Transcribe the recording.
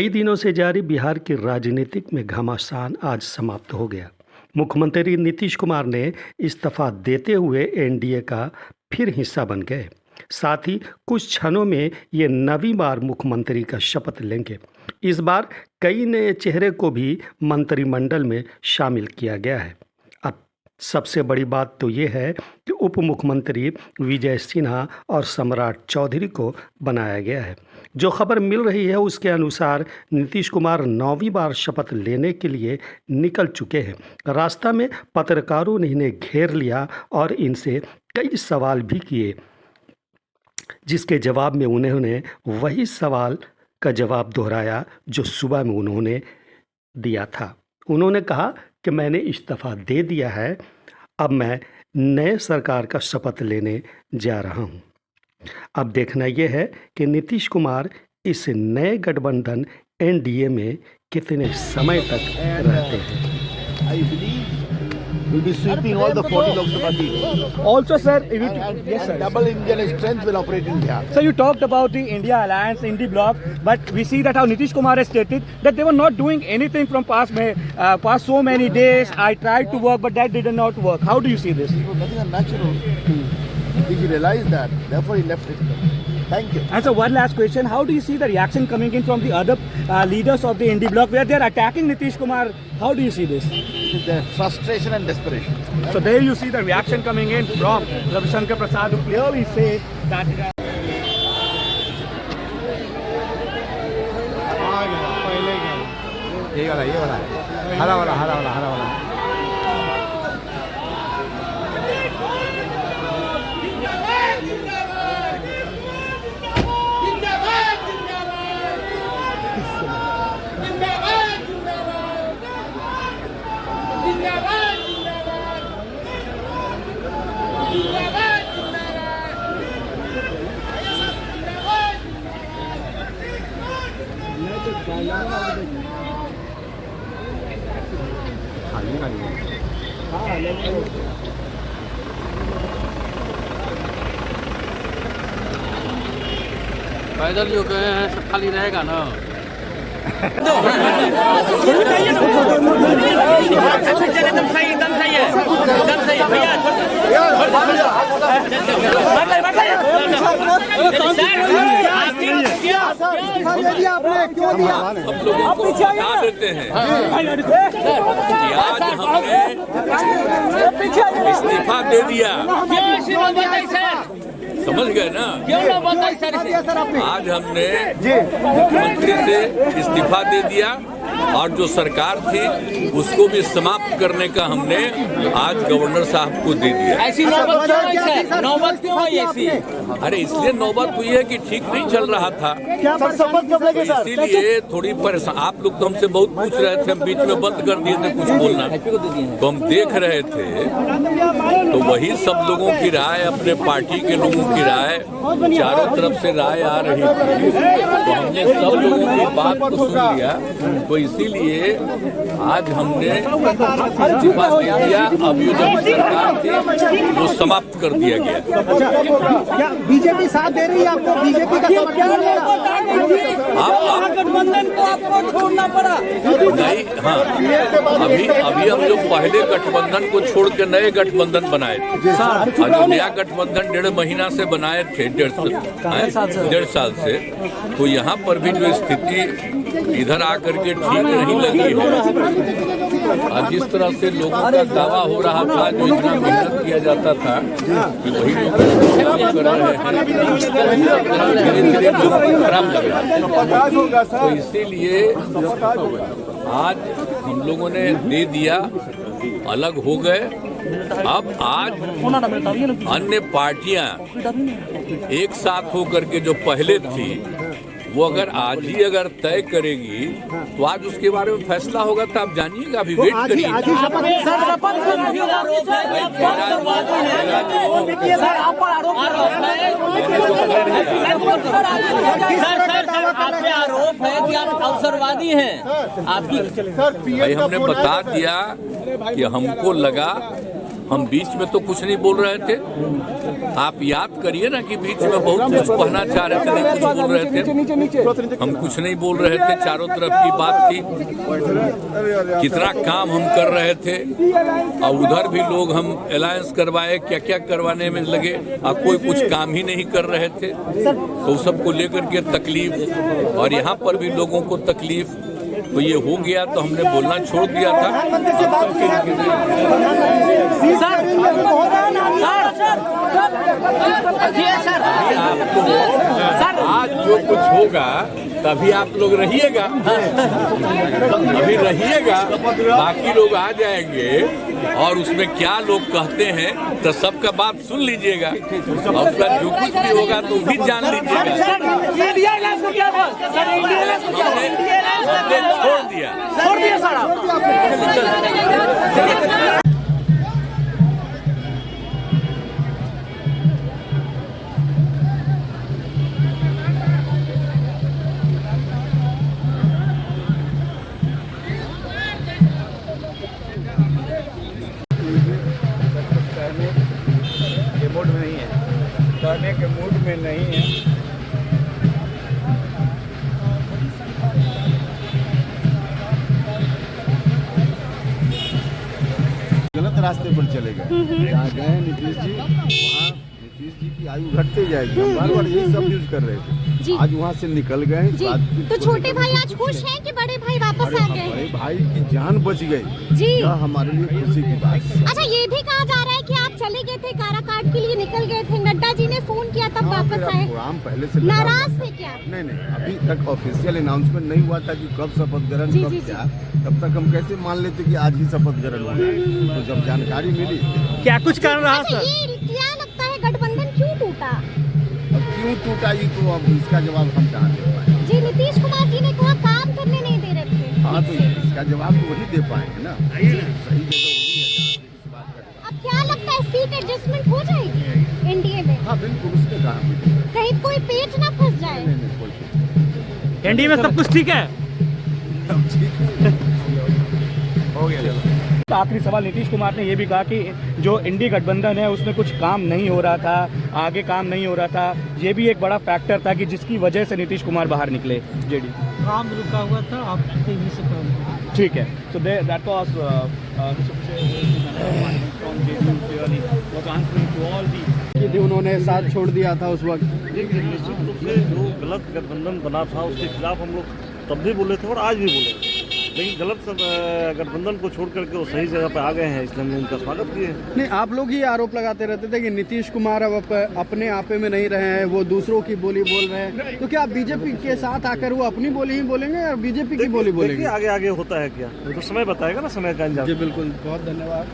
कई दिनों से जारी बिहार की राजनीतिक में घमासान आज समाप्त हो गया। मुख्यमंत्री नीतीश कुमार ने इस्तीफा देते हुए एनडीए का फिर हिस्सा बन गए। साथ ही कुछ क्षणों में ये नवीं बार मुख्यमंत्री का शपथ लेंगे। इस बार कई नए चेहरे को भी मंत्रिमंडल में शामिल किया गया है। अब सबसे बड़ी बात तो ये है कि उप मुख्यमंत्री विजय सिन्हा और सम्राट चौधरी को बनाया गया है। जो खबर मिल रही है उसके अनुसार नीतीश कुमार 9वीं बार शपथ लेने के लिए निकल चुके हैं। रास्ता में पत्रकारों ने इन्हें घेर लिया और इनसे कई सवाल भी किए, जिसके जवाब में उन्होंने वही सवाल का जवाब दोहराया जो सुबह में उन्होंने दिया था। उन्होंने कहा कि मैंने इस्तीफा दे दिया है, अब मैं नए सरकार का शपथ लेने जा रहा हूं। अब देखना यह है कि नीतीश कुमार इस नए गठबंधन एनडीए में कितने समय तक रहते हैं। I believe will be sweeping all the 40 Lok Sabha seats. Also, sir, Yes, sir. Double Indian strength will operate in Bihar. So you talked about the India Alliance, India Bloc, but we see that how Nitish Kumar has stated that they were not doing anything from past so many days. I tried to work, but that did not work. How do you see this? It was nothing unnatural. He realized that. Therefore, he left it. Thank you. And so one last question, how do you see the reaction coming in from the other leaders of the India Bloc where they are attacking Nitish Kumar? How do you see this? It is their frustration and desperation. So there you see the reaction coming in from Ravi Shankar Prasad, who clearly say that ये वाला हरा वाला पैदल जो गए हैं सब खाली रहेगा ना। हम लोगों को बता देते हैं कि आज हमने इस्तीफा दे दिया। समझ गए ना? आज हमने मुख्यमंत्री से इस्तीफा दे दिया और जो सरकार थी उसको भी समाप्त करने का हमने आज गवर्नर साहब को दे दिया। ऐसी नौबत क्यों आई ऐसी? अरे इसलिए नौबत हुई है कि ठीक नहीं चल रहा था, इसीलिए थोड़ी परेशान। आप लोग तो हमसे बहुत पूछ रहे थे, हम बीच में बंद कर दिए थे कुछ बोलना, तो हम देख रहे थे तो वही सब लोगों की राय, अपने पार्टी के लोगों की राय, चारों तरफ से राय आ रही थी, तो हमने सब लोगों की बात को सुन लिया। तो इसीलिए आज हमने इस्तीफा दे दिया। अब ये जो सरकार थी वो समाप्त कर दिया गया। क्या बीजेपी साथ दे रही है आपको? बीजेपी का गठबंधन को आपको छोड़ना पड़ा? नहीं, हाँ, अभी हम जो पहले गठबंधन को छोड़ के नए गठबंधन बनाए थे, और जो नया गठबंधन 1.5 महीना से बनाए थे, 1.5 साल से, तो यहाँ पर भी जो स्थिति इधर आकर के ठीक नहीं लगी है। और जिस तरह से लोगों का दावा हो रहा था, जो इतना मेहनत किया जाता था कि वही लोग कर रहे हैं, धीरे-धीरे खराब लग रहा है। तो इसीलिए आज हम लोगों ने दे दिया, अलग हो गए। अब आज अन्य पार्टियां एक साथ होकर के जो पहले थी वो अगर आज ही अगर तय करेगी तो आज उसके बारे में फैसला होगा, तो आप जानिएगा, अभी वेट करिए। आरोप है कि आप अवसरवादी हैं। आपकी भाई हमने बता दिया कि हमको लगा हम बीच में तो कुछ नहीं बोल रहे थे। आप याद करिए ना कि बीच में बहुत कुछ कहना चाह रहे थे, नहीं कुछ बोल रहे थे। हम कुछ नहीं बोल रहे थे, चारों तरफ की बात थी, कितना काम हम कर रहे थे और उधर भी लोग हम अलायंस करवाए, क्या क्या करवाने में लगे और कोई कुछ काम ही नहीं कर रहे थे। तो सबको लेकर के तकलीफ और यहाँ पर भी लोगों को तकलीफ, तो ये हो गया तो हमने बोलना छोड़ दिया था। आज जो कुछ होगा तभी आप लोग रहिएगा, अभी रहिएगा, बाकी लोग आ जाएंगे और उसमें क्या लोग कहते हैं तो सबका बात सुन लीजिएगा और उसका जो कुछ भी होगा तो भी जान लीजिएगा। हमने छोड़ दिया मूड में नहीं है, करने के मूड में नहीं है। गलत रास्ते पर चले गए। जहाँ गए नीतीश जी, वहाँ नीतीश जी की आयु घटते जाएगी। हम बार बार यही सब यूज कर रहे थे। आज वहाँ से निकल गए। तो छोटे भाई आज खुश हैं कि बड़े भाई वापस आ गए? बड़े भाई की जान बच गई जी, यह हमारे लिए खुशी की बात है। अच्छा, ये भी कहा जा रहा है कि आप चले गए थे, काराकाट के लिए निकल गए थे, नड्डा जी ने फोन किया तब वापस आए, प्रोग्राम पहले से नाराज थे क्या? नहीं, अभी तक ऑफिशियल अनाउंसमेंट नहीं हुआ था कि कब शपथ ग्रहण, जी, कब जी, क्या। तब तक हम कैसे मान लेते कि आज ही शपथ ग्रहण हो गया। तो जब जानकारी मिली, क्या कुछ कर रहा अच्छा, ये क्या लगता है गठबंधन क्यों टूटा? अब क्यों टूटा ये तो अब इसका जवाब हम कहाँ दे पाए। जी, नीतीश कुमार जी ने कहा काम करने नहीं दे रहे थे। हाँ, तो इसका जवाब तो वही दे पाएंगे ना। सही जगह वही है जहाँ पे इस बात का। अब क्या लगता है सीट एडजस्टमेंट हो जाएगी एनडीए में? हाँ बिल्कुल, उसने कहा कहीं कोई पेच ना फंस जाए। नहीं कोई एनडीए में सब कुछ ठीक है? हो गया। चलो आखिरी सवाल, नीतीश कुमार ने ये भी कहा कि जो इंडी गठबंधन है उसमें कुछ काम नहीं हो रहा था, आगे काम नहीं हो रहा था, ये भी एक बड़ा फैक्टर था कि जिसकी वजह से नीतीश कुमार बाहर निकले जेडी। काम रुका हुआ था, आप तेजी से काम। ठीक है, सो दैट वाज उन्होंने साथ छोड़ दिया था उस वक्त। देखिए, निश्चित रूप से जो गलत गठबंधन बना था उसके खिलाफ हम लोग तब भी बोले थे और आज भी बोले, लेकिन गलत गठबंधन को छोड़ करके वो सही जगह पे आ गए हैं, इसलिए हमने उनका स्वागत किए। नहीं, आप लोग ही आरोप लगाते रहते थे कि नीतीश कुमार अब अपने आपे में नहीं रहे हैं, वो दूसरों की बोली बोल रहे हैं। तो क्या बीजेपी के साथ आकर वो अपनी बोली ही बोलेंगे या बीजेपी की बोली बोलेंगे? आगे आगे होता है क्या, तो समय बताएगा ना, समय का अंजाम। जी बिल्कुल, बहुत धन्यवाद।